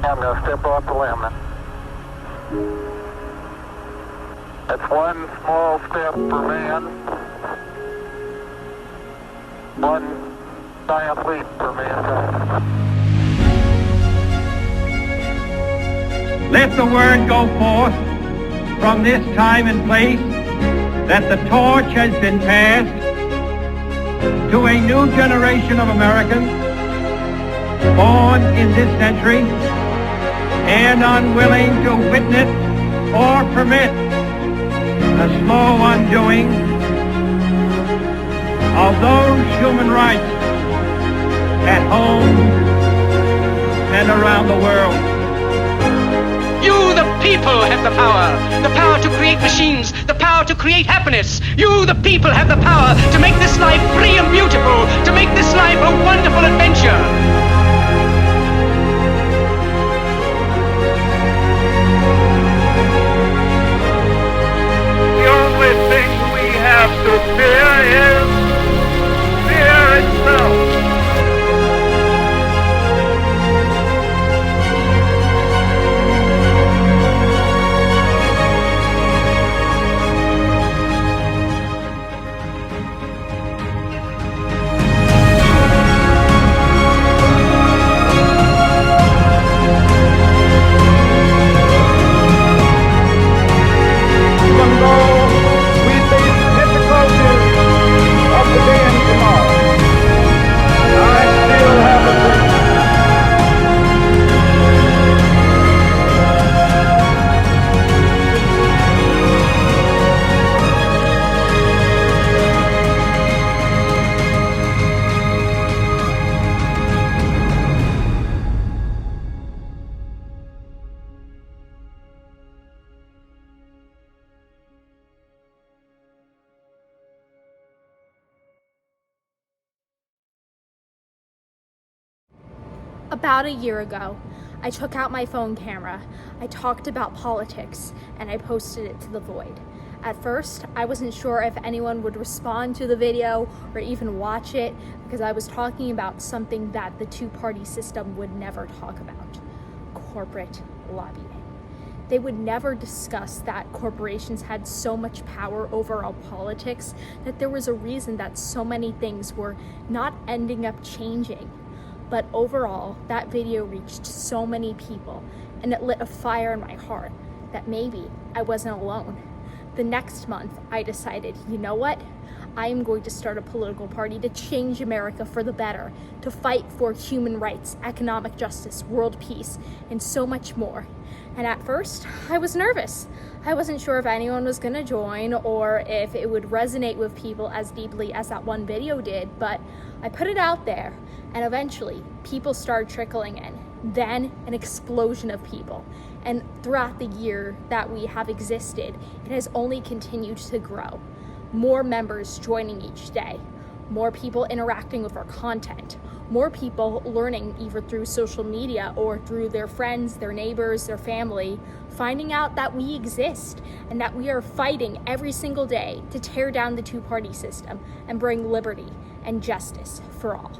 I'm going to step off the limb. That's one small step for man, one giant leap for mankind. Let the word go forth from this time and place that the torch has been passed to a new generation of Americans born in this century and unwilling to witness or permit the slow undoing of those human rights at home and around the world. You, the people, have the power to create machines, the power to create happiness. You, the people, have the power to make this life free and beautiful, to make this life a wonderful adventure. The only thing we have to fear is fear itself. About a year ago, I took out my phone camera, I talked about politics, and I posted it to the void. At first, I wasn't sure if anyone would respond to the video or even watch it because I was talking about something that the two-party system would never talk about: corporate lobbying. They would never discuss that corporations had so much power over our politics that there was a reason that so many things were not ending up changing. But overall, that video reached so many people, and it lit a fire in my heart that maybe I wasn't alone. The next month, I decided, you know what? I am going to start a political party to change America for the better, to fight for human rights, economic justice, world peace, and so much more. And at first, I was nervous. I wasn't sure if anyone was gonna join or if it would resonate with people as deeply as that one video did, but I put it out there, and eventually, people started trickling in. Then, an explosion of people. And throughout the year that we have existed, it has only continued to grow. More members joining each day, more people interacting with our content, more people learning either through social media or through their friends, their neighbors, their family, finding out that we exist and that we are fighting every single day to tear down the two-party system and bring liberty and justice for all.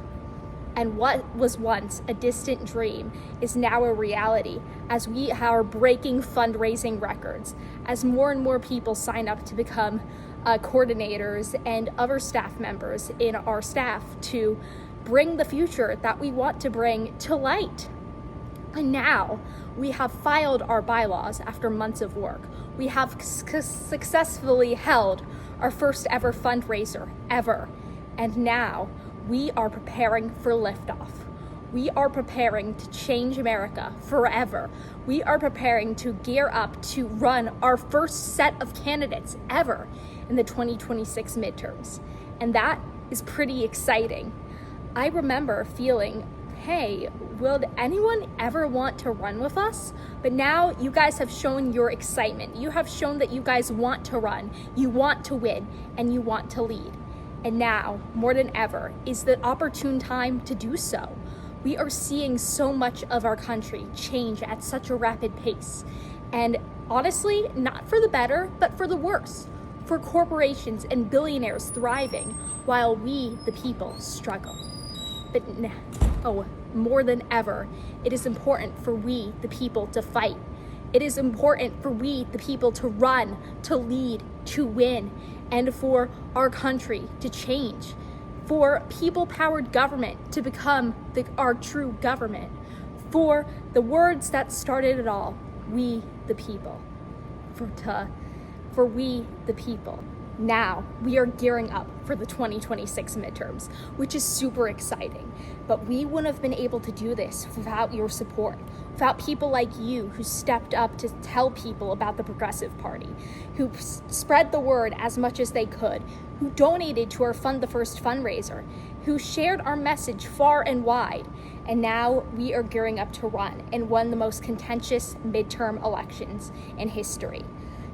And what was once a distant dream is now a reality as we are breaking fundraising records, as more and more people sign up to become coordinators and other staff members in our staff to bring the future that we want to bring to light. And now we have filed our bylaws after months of work. We have successfully held our first ever fundraiser ever. And now we are preparing for liftoff. We are preparing to change America forever. We are preparing to gear up to run our first set of candidates ever in the 2026 midterms. And that is pretty exciting. I remember feeling, hey, will anyone ever want to run with us? But now you guys have shown your excitement. You have shown that you guys want to run, you want to win, and you want to lead. And now, more than ever, is the opportune time to do so. We are seeing so much of our country change at such a rapid pace. And honestly, not for the better, but for the worse. For corporations and billionaires thriving, while we, the people, struggle. But more than ever, it is important for we, the people, to fight. It is important for we, the people, to run, to lead, to win, and for our country to change, for people-powered government to become our true government, for the words that started it all, we, the people, for we, the people. Now, we are gearing up for the 2026 midterms, which is super exciting. But we wouldn't have been able to do this without your support, without people like you who stepped up to tell people about the Progressive Party, who spread the word as much as they could, who donated to our Fund the First fundraiser, who shared our message far and wide. And now we are gearing up to run in one of the most contentious midterm elections in history.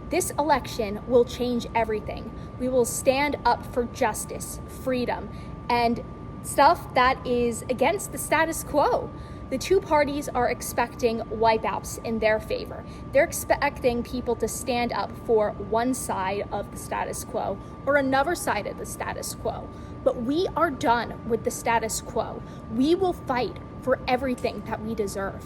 This election will change everything. We will stand up for justice, freedom, and stuff that is against the status quo. The two parties are expecting wipeouts in their favor. They're expecting people to stand up for one side of the status quo or another side of the status quo. But we are done with the status quo. We will fight for everything that we deserve.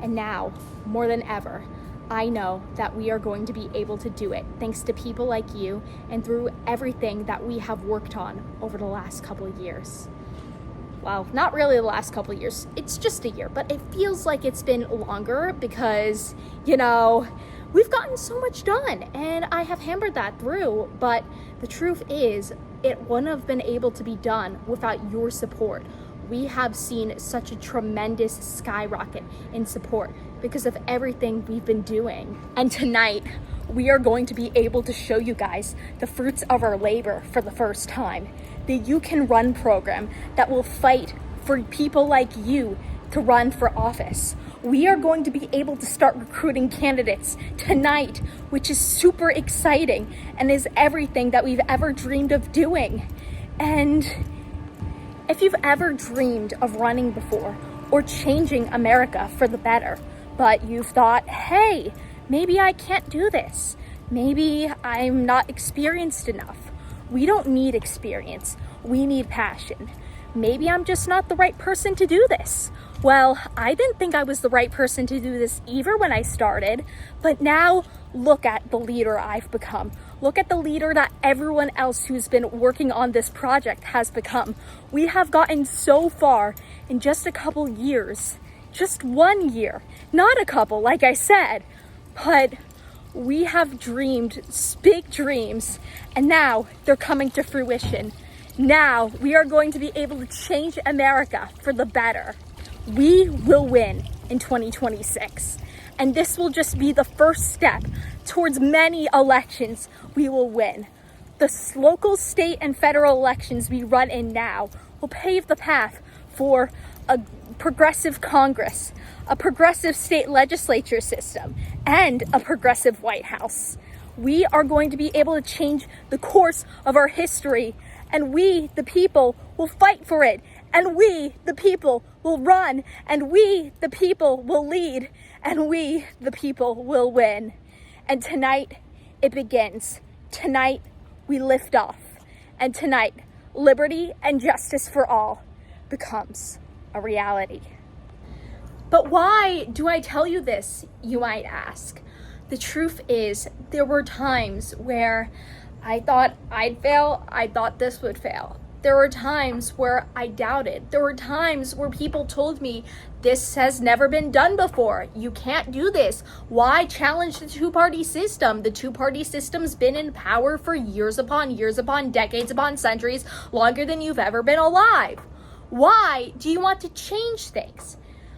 And now, more than ever, I know that we are going to be able to do it thanks to people like you and through everything that we have worked on over the last couple of years. Well, not really the last couple of years. It's just a year, but it feels like it's been longer because, we've gotten so much done and I have hammered that through. But the truth is, it wouldn't have been able to be done without your support. We have seen such a tremendous skyrocket in support because of everything we've been doing. And tonight, we are going to be able to show you guys the fruits of our labor for the first time. The You Can Run program that will fight for people like you to run for office. We are going to be able to start recruiting candidates tonight, which is super exciting and is everything that we've ever dreamed of doing. And if you've ever dreamed of running before or changing America for the better, but you've thought, hey, maybe I can't do this. Maybe I'm not experienced enough. We don't need experience. We need passion. Maybe I'm just not the right person to do this. Well, I didn't think I was the right person to do this either when I started, but now look at the leader I've become. Look at the leader that everyone else who's been working on this project has become. We have gotten so far in just a couple years, just 1 year, not a couple, like I said, but we have dreamed big dreams and now they're coming to fruition. Now we are going to be able to change America for the better. We will win in 2026. And this will just be the first step towards many elections we will win. The local, state, and federal elections we run in now will pave the path for a progressive Congress, a progressive state legislature system, and a progressive White House. We are going to be able to change the course of our history, and we, the people, will fight for it. And we, the people, will run, and we, the people, will lead, and we, the people, will win. And tonight, it begins. Tonight, we lift off. And tonight, liberty and justice for all becomes a reality. But why do I tell you this, you might ask? The truth is, there were times where I thought I'd fail, I thought this would fail. There were times where I doubted. There were times where people told me, this has never been done before. You can't do this. Why challenge the two-party system? The two-party system's been in power for years upon decades upon centuries, longer than you've ever been alive. Why do you want to change things?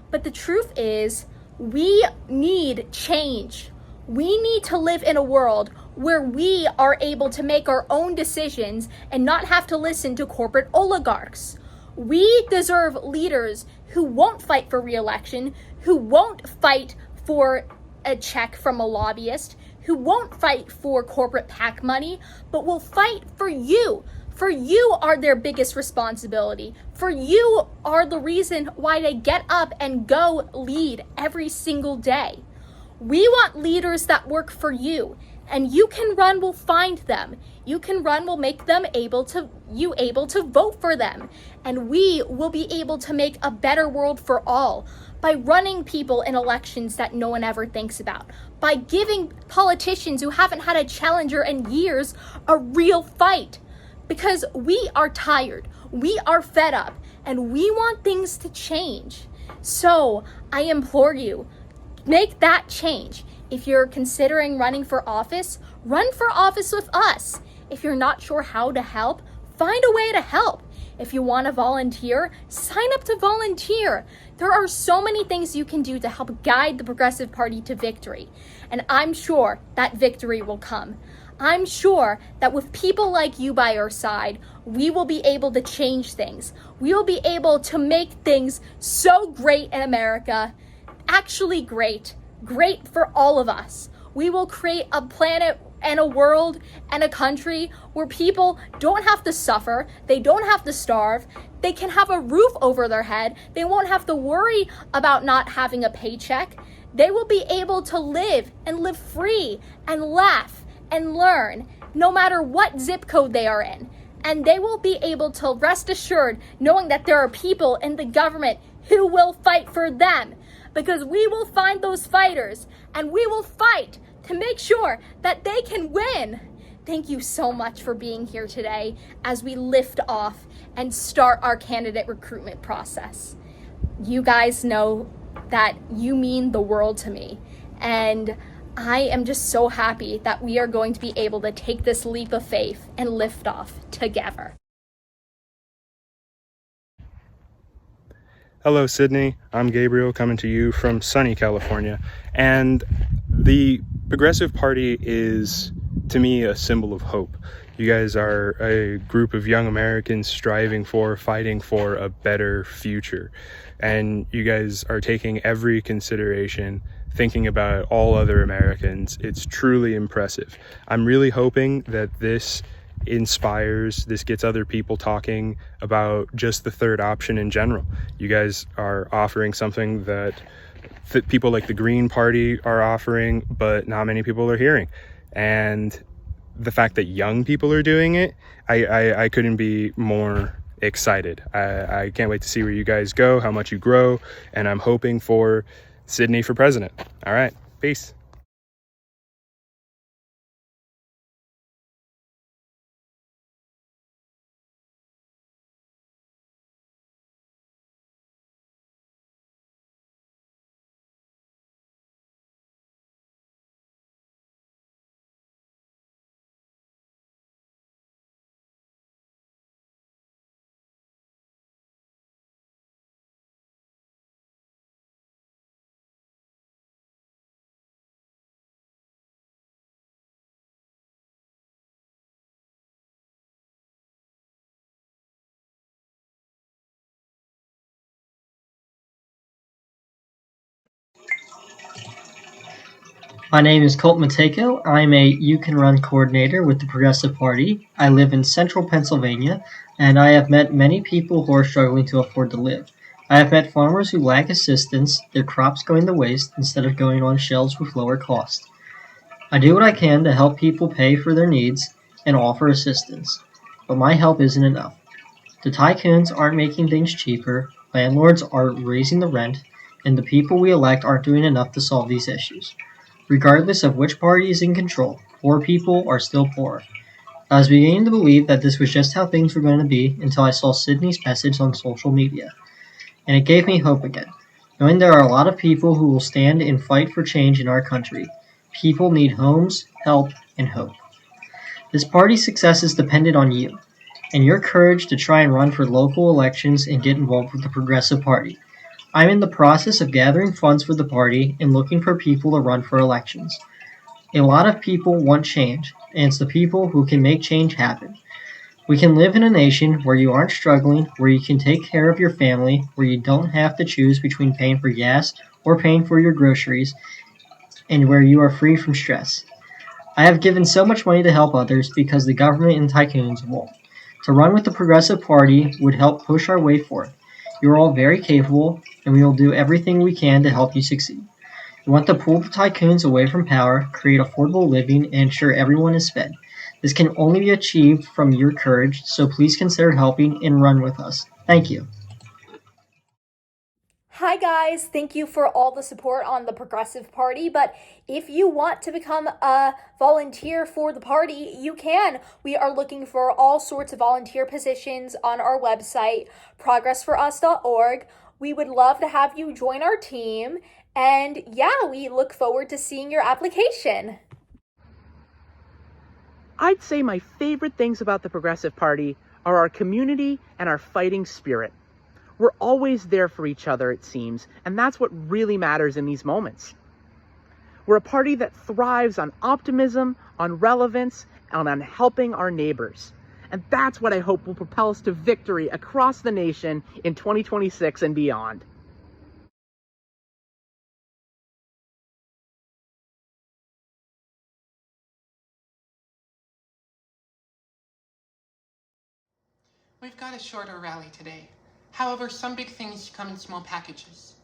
But the truth is, we need change. We need to live in a world where we are able to make our own decisions and not have to listen to corporate oligarchs. We deserve leaders who won't fight for re-election, who won't fight for a check from a lobbyist, who won't fight for corporate PAC money, but will fight for you. For you are their biggest responsibility. For you are the reason why they get up and go lead every single day. We want leaders that work for you And You Can Run will find them. You Can Run will make them able to vote for them. And we will be able to make a better world for all by running people in elections that no one ever thinks about, by giving politicians who haven't had a challenger in years a real fight. Because we are tired, we are fed up, and we want things to change. So I implore you, make that change. If you're considering running for office, run for office with us. If you're not sure how to help, find a way to help. If you want to volunteer, sign up to volunteer. There are so many things you can do to help guide the Progressive Party to victory. And I'm sure that victory will come. I'm sure that with people like you by our side, we will be able to change things. We will be able to make things so great in America, actually great for all of us. We will create a planet and a world and a country where people don't have to suffer, they don't have to starve, they can have a roof over their head, they won't have to worry about not having a paycheck. They will be able to live free and laugh and learn no matter what zip code they are in. And they will be able to rest assured knowing that there are people in the government who will fight for them, because we will find those fighters and we will fight to make sure that they can win. Thank you so much for being here today as we lift off and start our candidate recruitment process. You guys know that you mean the world to me, and I am just so happy that we are going to be able to take this leap of faith and lift off together. Hello, Sydney. I'm Gabriel, coming to you from sunny California. And the Progressive Party is, to me, a symbol of hope. You guys are a group of young Americans striving for, fighting for a better future. And you guys are taking every consideration, thinking about all other Americans. It's truly impressive. I'm really hoping that this inspires, this gets other people talking about just the third option in general. You guys are offering something that people like the Green Party are offering, but not many people are hearing. And the fact that young people are doing it, I couldn't be more excited. I can't wait to see where you guys go, how much you grow, and I'm hoping for Sydney for president. All right, peace. My name is Colt Matejko. I'm a You Can Run coordinator with the Progressive Party. I live in central Pennsylvania, and I have met many people who are struggling to afford to live. I have met farmers who lack assistance, their crops going to waste instead of going on shelves with lower cost. I do what I can to help people pay for their needs and offer assistance, but my help isn't enough. The tycoons aren't making things cheaper, landlords are raising the rent, and the people we elect aren't doing enough to solve these issues. Regardless of which party is in control, poor people are still poor. I was beginning to believe that this was just how things were going to be until I saw Sydney's message on social media. And it gave me hope again, knowing there are a lot of people who will stand and fight for change in our country. People need homes, help, and hope. This party's success is dependent on you, and your courage to try and run for local elections and get involved with the Progressive Party. I'm in the process of gathering funds for the party and looking for people to run for elections. A lot of people want change, and it's the people who can make change happen. We can live in a nation where you aren't struggling, where you can take care of your family, where you don't have to choose between paying for gas or paying for your groceries, and where you are free from stress. I have given so much money to help others because the government and tycoons won't. To run with the Progressive Party would help push our way forward. You are all very capable, and we will do everything we can to help you succeed. We want to pull the tycoons away from power, create affordable living, and ensure everyone is fed. This can only be achieved from your courage, so please consider helping and run with us. Thank you. Hi guys, thank you for all the support on the Progressive Party, but if you want to become a volunteer for the party, you can. We are looking for all sorts of volunteer positions on our website, progressforus.org. We would love to have you join our team, and yeah, we look forward to seeing your application. I'd say my favorite things about the Progressive Party are our community and our fighting spirit. We're always there for each other, it seems, and that's what really matters in these moments. We're a party that thrives on optimism, on relevance, and on helping our neighbors. And that's what I hope will propel us to victory across the nation in 2026 and beyond. We've got a shorter rally today. However, some big things come in small packages.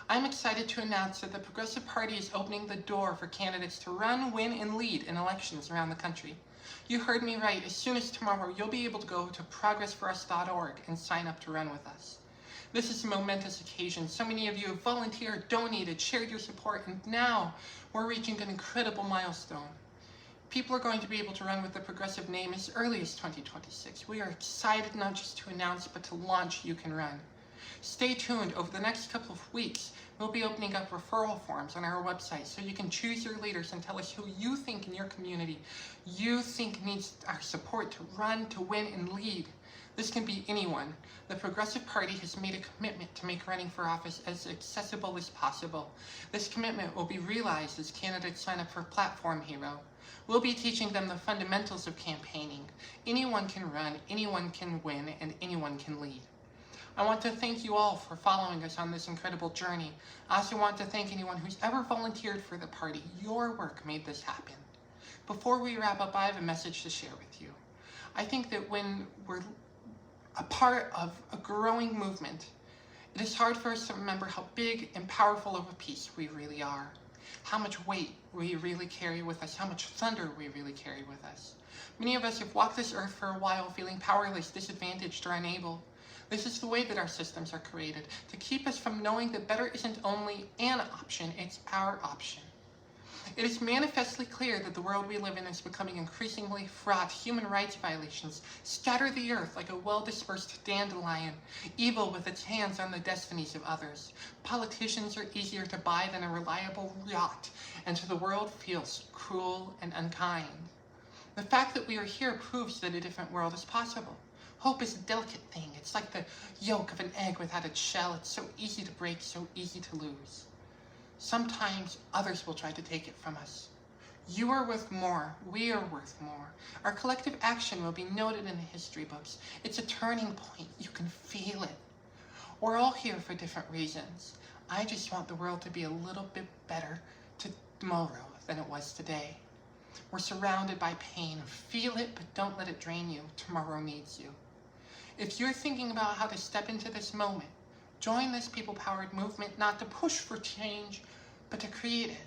I'm excited to announce that the Progressive Party is opening the door for candidates to run, win, and lead in elections around the country. You heard me right. As soon as tomorrow, you'll be able to go to progressforus.org and sign up to run with us. This is a momentous occasion. So many of you have volunteered, donated, shared your support, and now we're reaching an incredible milestone. People are going to be able to run with the Progressive name as early as 2026. We are excited not just to announce, but to launch You Can Run. Stay tuned. Over the next couple of weeks, we'll be opening up referral forms on our website so you can choose your leaders and tell us who you think in your community you think needs our support to run, to win, and lead. This can be anyone. The Progressive Party has made a commitment to make running for office as accessible as possible. This commitment will be realized as candidates sign up for Platform Hero. We'll be teaching them the fundamentals of campaigning. Anyone can run, anyone can win, and anyone can lead. I want to thank you all for following us on this incredible journey. I also want to thank anyone who's ever volunteered for the party. Your work made this happen. Before we wrap up, I have a message to share with you. I think that when we're a part of a growing movement, it is hard for us to remember how big and powerful of a piece we really are. How much weight we really carry with us, how much thunder we really carry with us. Many of us have walked this earth for a while feeling powerless, disadvantaged, or unable. This is the way that our systems are created, to keep us from knowing that better isn't only an option, it's our option. It is manifestly clear that the world we live in is becoming increasingly fraught. Human rights violations scatter the earth like a well-dispersed dandelion, evil with its hands on the destinies of others. Politicians are easier to buy than a reliable yacht, and to the world feels cruel and unkind. The fact that we are here proves that a different world is possible. Hope is a delicate thing. It's like the yolk of an egg without its shell. It's so easy to break, so easy to lose. Sometimes others will try to take it from us. You are worth more. We are worth more. Our collective action will be noted in the history books. It's a turning point. You can feel it. We're all here for different reasons. I just want the world to be a little bit better tomorrow than it was today. We're surrounded by pain. Feel it, but don't let it drain you. Tomorrow needs you. If you're thinking about how to step into this moment, join this people-powered movement, not to push for change, but to create it.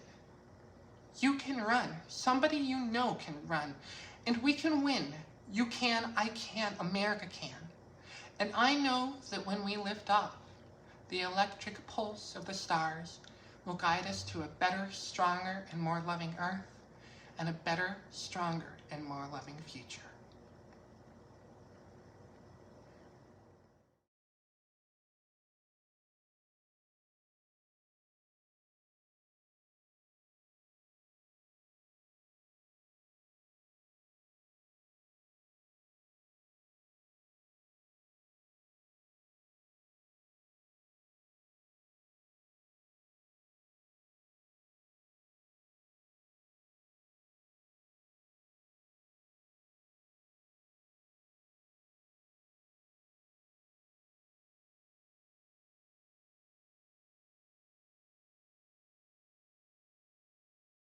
You can run. Somebody you know can run. And we can win. You can, I can, America can. And I know that when we lift off, the electric pulse of the stars will guide us to a better, stronger, and more loving earth, and a better, stronger, and more loving future.